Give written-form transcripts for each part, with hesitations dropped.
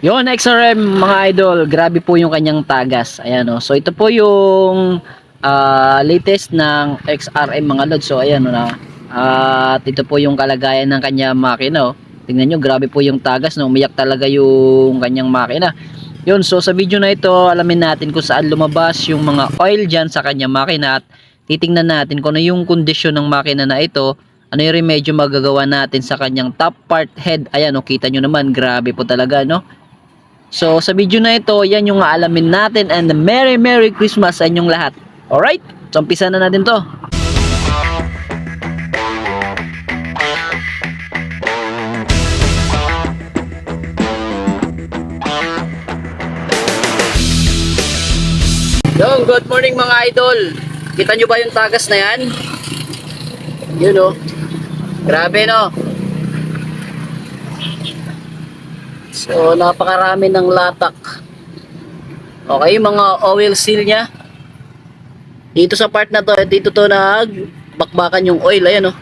Yon, XRM mga idol, grabe po yung kanyang tagas. Ayan o. So ito po yung latest ng XRM mga lods. So ayan o na. At ito po yung kalagayan ng kanyang makina o. Tingnan nyo, grabe po yung tagas, no. Umiyak talaga yung kanyang makina. Yun, so sa video na ito, alamin natin kung saan lumabas yung mga oil dyan sa kanyang makina at titingnan natin kung ano yung kondisyon ng makina na ito. Ano yung remedyo magagawa natin sa kanyang top part head. Ayan o, kita nyo naman, grabe po talaga, no. So, sa video na ito, yan yung aalamin natin, and Merry Merry Christmas sa inyong lahat. Alright? So, umpisa na natin to. Yung, good morning mga idol. Kita nyo ba yung tagas na yan? Yun o. Grabe no. So, napakarami ng latak. Okay, mga oil seal nya. Dito sa part na to, dito to nagbakbakan yung oil. Ayan o.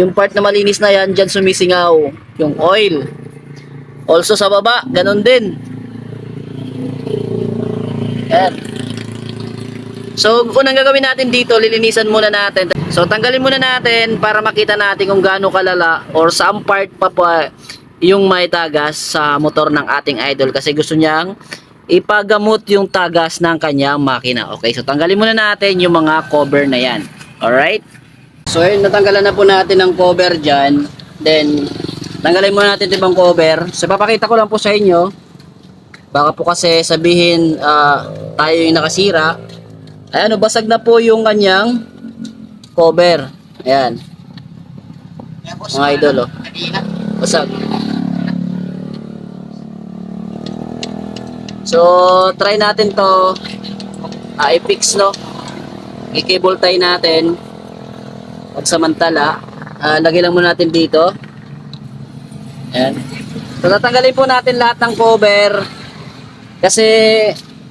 Yung part na malinis na yan, dyan sumisingaw yung oil. Also sa baba, ganun din. Ayan. So, unang gagawin natin dito, lilinisan muna natin. So, tanggalin muna natin para makita natin kung gaano kalala or saan part pa yung may tagas sa motor ng ating idol. Kasi gusto niyang ipagamot yung tagas ng kanyang makina. Okay, so tanggalin muna natin yung mga cover na yan. Alright? So, yun, natanggalan na po natin ang cover dyan. Then, tanggalin muna natin itong cover. So, papakita ko lang po sa inyo. Baka po kasi sabihin tayo yung nakasira. Ayan, basag na po yung kanyang cover. Ayan. Mga idol, oh. Basag. So, try natin to i-fix, no? I-cable tie natin. Pagsamantala, lagay lang muna natin dito. Ayan. So, tatanggalin po natin lahat ng cover. Kasi,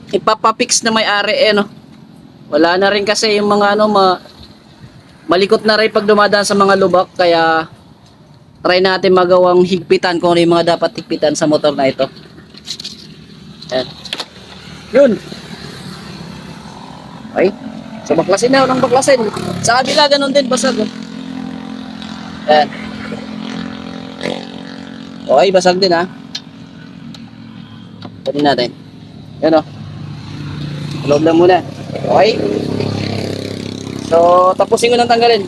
ipapapix na may-ari, no? Wala na rin kasi yung mga malikot na rin pag dumadaan sa mga lubak, kaya try natin magawang higpitan kung ano yung mga dapat higpitan sa motor na ito. Ayan. Yun. Okay. So baklasin na, unang baklasin. Sa kabila ganun din, basag. Ayan. Okay, basag din ha. Pwede natin. Yan o. Loob lang muna. Okay. So, tapusin ko nang tanggalin.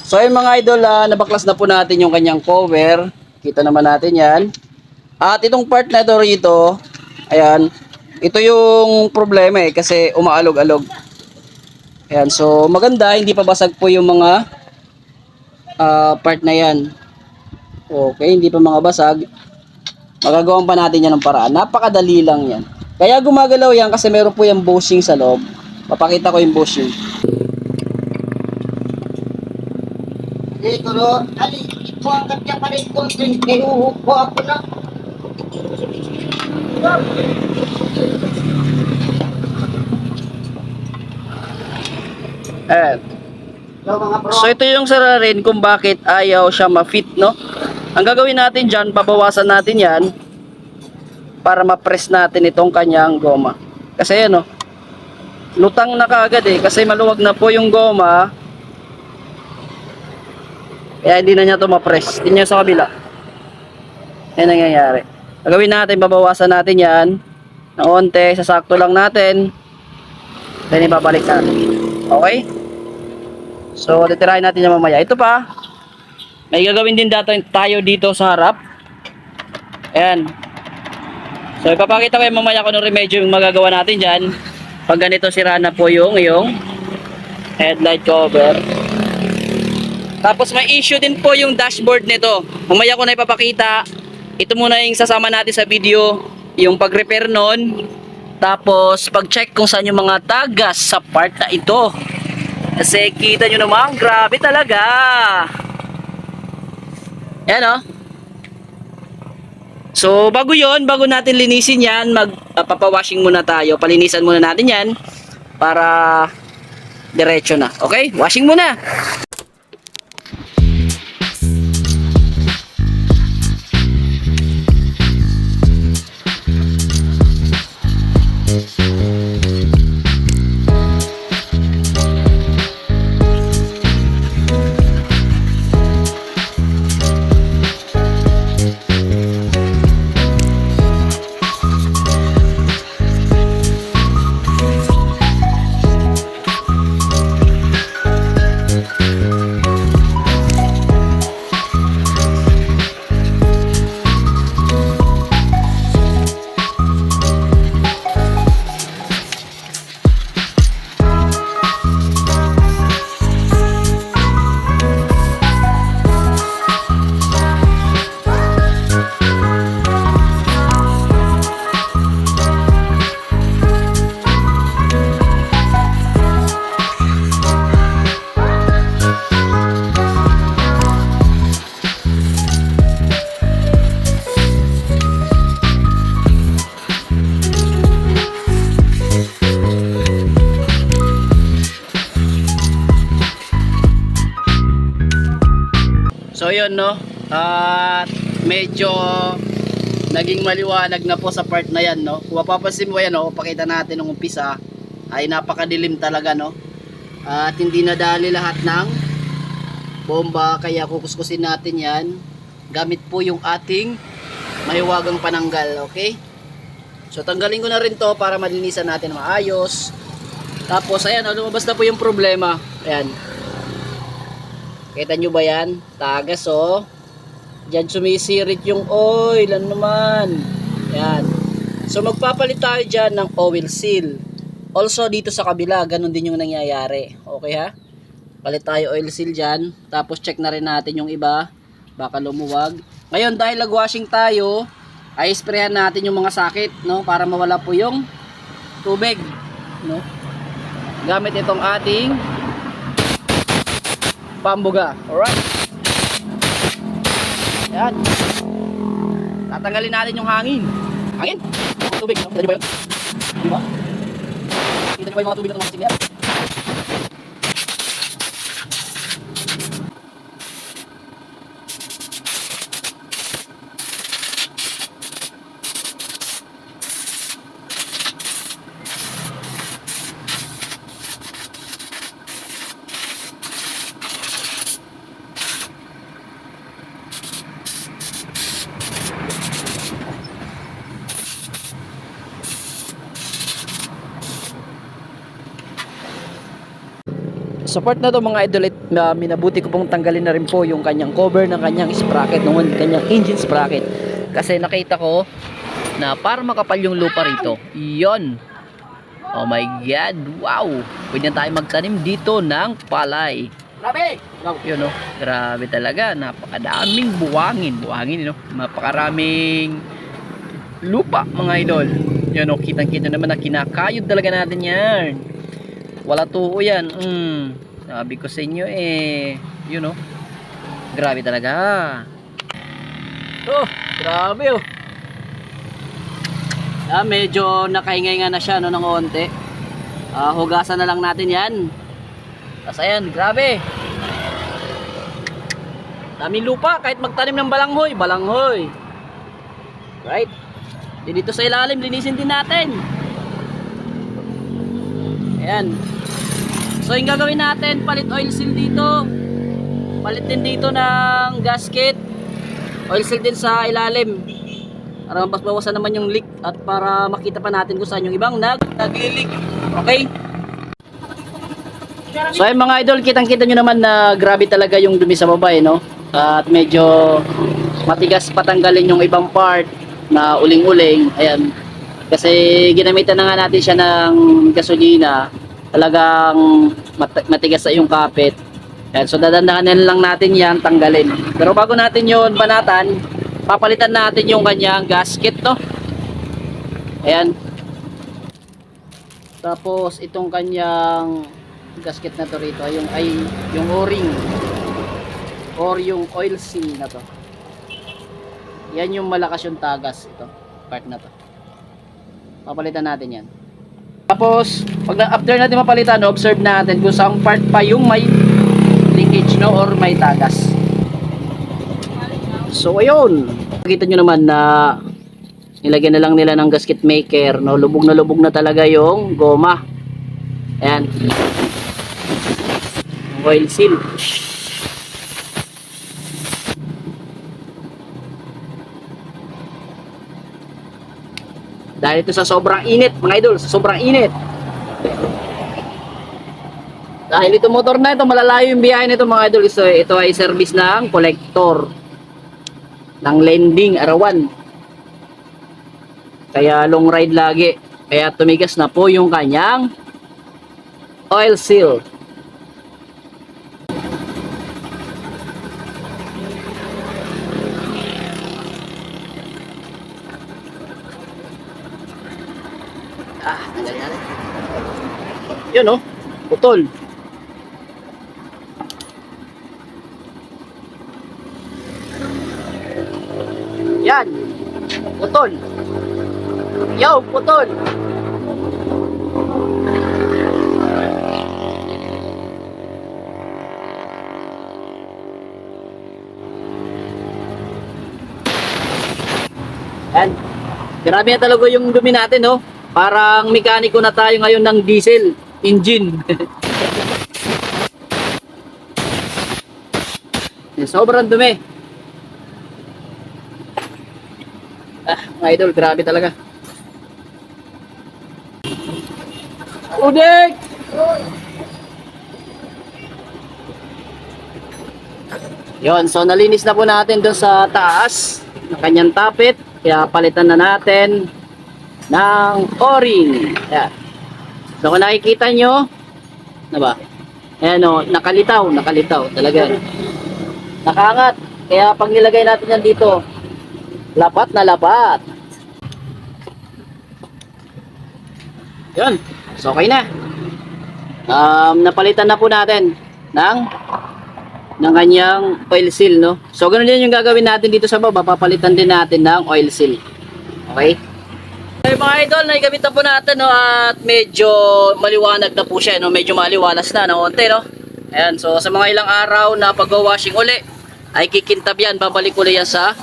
So, ayun mga idol, nabaklas na po natin yung kanyang cover. Kita naman natin yan. At itong part na ito rito, ayan, ito yung problema kasi umaalog-alog. Ayan, so maganda, hindi pa basag po yung mga part na yan. Okay, hindi pa mga basag. Magagawan pa natin yan ng paraan. Napakadali lang yan. Kaya gumagalaw yan kasi meron po yung bushing sa loob. Papakita ko yung bushing. Dito no, ali, ito ang kanya palit ko, tinuhog ko ako na. So ito yung sararin kung bakit ayaw siya ma-fit, no? Ang gagawin natin dyan, babawasan natin yan para ma-press natin itong kanyang goma. Kasi yan, no? Lutang na kaagad kasi maluwag na po yung goma. Kaya hindi na niya ito ma-press. Hindi niya sa kabila. Yan nangyayari. Gagawin natin, babawasan natin yan ng onte, sasakto lang natin. Then ibabalik natin. Okay? So, titirahin natin yan mamaya. Ito pa, may gagawin din tayo dito sa harap. Ayan. So, ipapakita ko yung mamaya kung anong remedyo yung magagawa natin dyan. Pag ganito sira na po yung headlight cover. Tapos may issue din po yung dashboard nito. Mamaya ko na ipapakita. Ito muna yung sasama natin sa video. Yung pag-repair nun. Tapos pag-check kung saan yung mga tagas sa part na ito. Kasi kita nyo naman, grabe talaga. Yan o. So bago natin linisin yan, magpapawashing muna tayo. Palinisan muna natin yan para diretso na. Okay? Washing muna. yun, no? At medyo naging maliwanag na po sa part na yan, no? Kung mapapansin mo yan, no? Pakita natin nung umpisa ay napakadilim talaga, no? At hindi nadali lahat ng bomba, kaya kukuskusin natin yan gamit po yung ating mahiwagang pananggal, okay? So tanggalin ko na rin to para malinisan natin maayos. Tapos ayan, lumabas na po yung problema. Ayan. Kita nyo ba yan? Tagas, oh. Diyan sumisirit yung oil. Ano naman? Ayan. So magpapalit tayo dyan ng oil seal. Also dito sa kabila, ganun din yung nangyayari. Okay ha? Palit tayo oil seal dyan. Tapos check na rin natin yung iba. Baka lumuwag. Ngayon dahil nagwashing tayo, ay sprayan natin yung mga sakit, no? Para mawala po yung tubig, no? Gamit itong ating pambuga. Alright. Yan. Tatanggalin natin yung hangin. Hangin? Tubig, no? Kita nyo ba yun? Diba? Kita nyo ba yung mga tubig na tumakas yan? Sa part na to mga idol, minabuti ko pong tanggalin na rin po yung kanyang cover ng kanyang sprocket, ng kanyang engine sprocket. Kasi nakita ko na para makapal yung lupa rito. Yon. Oh my God. Wow. Pwede na tayo magtanim dito ng palay. Grabe. Yun, no? Grabe talaga. Napakadaming buwangin. Buwangin, no? Napakaraming lupa mga idol. Yun, no? Kitang-kita naman na kinakayod talaga natin yan. Wala tuho yan. Sabi ko sa inyo eh. You know. Grabe talaga. Oh, grabe oh. Medyo nakaingay nga na siya no, ng onte. Hugasan na lang natin yan. Tapos ayan, grabe. Daming lupa kahit magtanim ng balanghoy. Balanghoy. Right. Dito sa ilalim, linisin din natin. Ayan. So yung gagawin natin, palit oil seal dito. Palit din dito ng gasket. Oil seal din sa ilalim. Para mabawasan naman yung leak at para makita pa natin kung saan yung ibang nag-leak. Okay? So ayun mga idol, kitang-kita nyo naman na grabe talaga yung dumi sa baba, no? At medyo matigas patanggalin yung ibang part na uling-uling. Ayan. Kasi ginamitan na nga natin siya ng gasolina. Talagang matigas sa yung kapit. Ayan, so dadandahanin lang natin yan, tanggalin. Pero bago natin yun banatan, papalitan natin yung kanyang gasket, no? Ayan. Tapos itong kanyang gasket na to rito, yung o-ring or yung oil seal na to. Yan yung malakas yung tagas, ito, part na to. Papalitan natin yan. Tapos, after natin mapalitan, observe natin kung saan part pa yung may leakage, no, or may tagas. So, ayun. Nakita nyo naman na nilagyan na lang nila ng gasket maker, no? Lubog na talaga yung goma. Ayan. Oil seal. Dahil ito sa sobrang init, mga idol, sa sobrang init. Dahil ito motor na ito, malalayo yung biyahe nito mga idol. So, ito ay service ng collector ng lending arawan. Kaya long ride lagi. Kaya tumigas na po yung kanyang oil seal. Yun, no? Putol. Yan. Putol. Yo, putol. Yan. Grabe na talaga yung dumi natin, no? Parang mekaniko na tayo ngayon ng diesel engine. Sobrang dumi. Mga idol, grabe talaga. Udik! Yon, so nalinis na po natin doon sa taas ng kanyang tapit. Kaya palitan na natin ng o-ring. Ayan. So kung nakikita nyo, na ba? Ayan o, nakalitaw talaga. Nakaangat. Kaya pag nilagay natin yan dito, lapat na lapat. Yun. So okay na. Napalitan na po natin ng kanyang oil seal, no? So ganun din yung gagawin natin dito sa baba. Papalitan din natin ng oil seal. Okay? Okay mga idol, naigamit na po natin, no? At medyo maliwanag na po siya, no? Medyo maliwalas na ng onte, no? Ayan, so sa mga ilang araw na pag-washing uli ay kikintab yan, babalik uli yan sa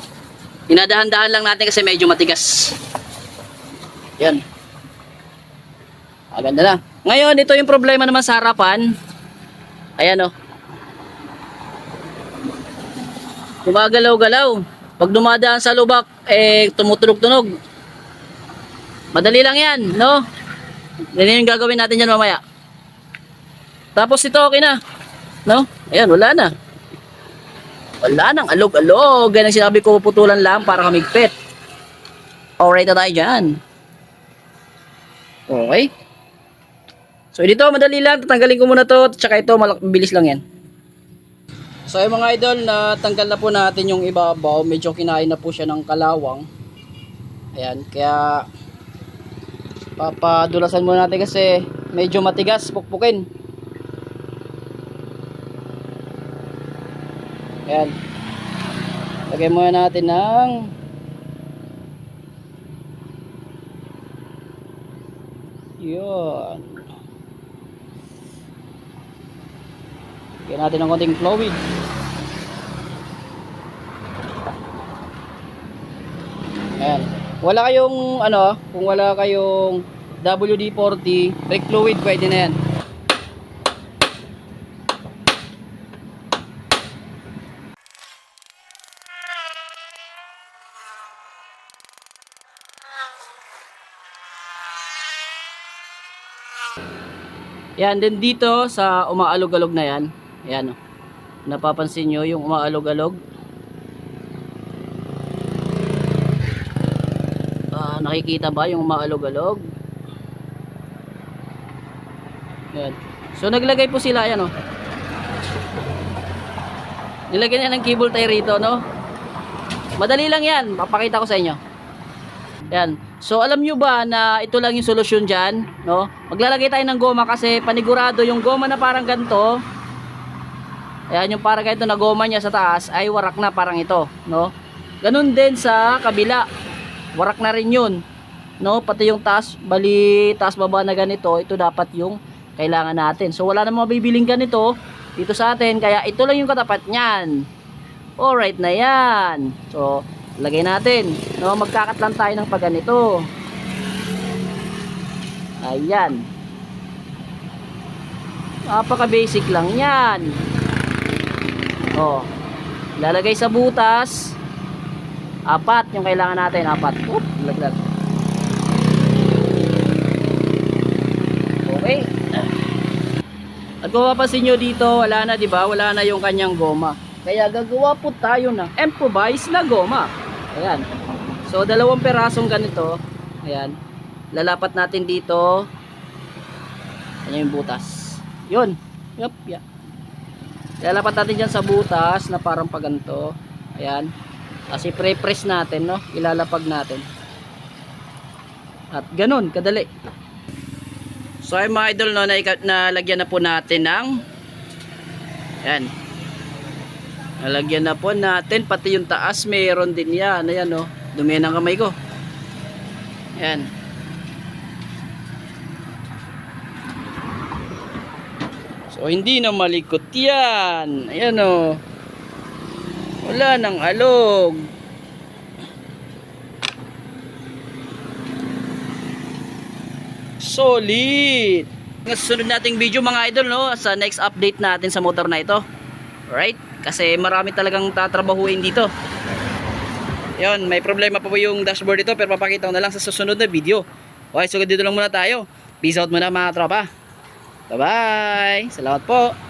dinadahan-dahan lang natin kasi medyo matigas. Yan. Ganda na. Ngayon, ito yung problema naman sa harapan. Ayan, no? Gumagalaw-galaw. Pag dumadaan sa lubak, tumutunog-tunog. Madali lang yan, no? Yan yung gagawin natin dyan mamaya. Tapos ito, okay na. No? Ayan, wala na. Wala nang alog-alog. Ganyan sinabi ko, putulan lang para kamigpit. Alright na tayo dyan. Okay. So, dito, madali lang. Tatanggalin ko muna to. Tsaka ito, bilis lang yan. So yung mga idol, natanggal na po natin yung ibabaw. Medyo kinain na po siya ng kalawang. Ayan, kaya papadulasan muna natin kasi medyo matigas, pukpukin. Ayan. Lagay muna natin ng yun. Lagyan natin ng konting fluid. Ayan. Wala kayong kung wala kayong WD-40 brake fluid, pwede na yan. Yan, din dito sa umaalog-alog na yan. Ayan, oh. Napapansin nyo yung umaalog-alog. Nakikita ba yung umaalog-alog? Ayan. So naglagay po sila, ayan, oh. Nilagyan niya ng cable tie rito, no? Madali lang yan, papakita ko sa inyo. Ayan. So alam nyo ba na ito lang yung solusyon dyan, no? Maglalagay tayo ng goma kasi panigurado yung goma na parang ganito. Ayan, yung parang ganito na goma niya sa taas ay warak na parang ito, no? Ganun din sa kabila. Warak na rin yun, no? Pati yung taas, bali taas baba na ganito, ito dapat yung kailangan natin. So wala namang mabibiling ganito dito sa atin, kaya ito lang yung katapat niyan. Alright na yan. So lagay natin, no? Magkakat lang tayo ng pagganito. Ayan. Napaka basic lang yan. Oh. Lalagay sa butas. 4 yung kailangan natin, 4. Oop, laglag. Okay. At kung mapapansin nyo dito, wala na, di ba? Wala na yung kanyang goma. Kaya gagawa po tayo ng improvised na goma. Ayan. So, 2 perasong ganito. Ayan. Lalapat natin dito. Ayan yung butas. Yun. Yup, yeah. Lalapat natin dyan sa butas na parang paganto. Ayan. Kasi pre-press natin, no? Ilalapag natin. At ganun, kadali. So, ay mga idol, no? Nalagyan na po natin ng ayan. Nalagyan na po natin, pati yung taas mayroon din yan. Ayan, no? Dumi ng kamay ko. Ayan. So hindi na malikot yan. Ayan, no? Wala nang alog. Solid! Ang susunod nating video mga idol, no, sa next update natin sa motor na ito. Alright? Kasi marami talagang tatrabahuin dito. Yun, may problema pa po yung dashboard ito, pero papakita ko na lang sa susunod na video. Okay, so dito lang muna tayo. Peace out muna mga tropa. Bye-bye! Salamat po!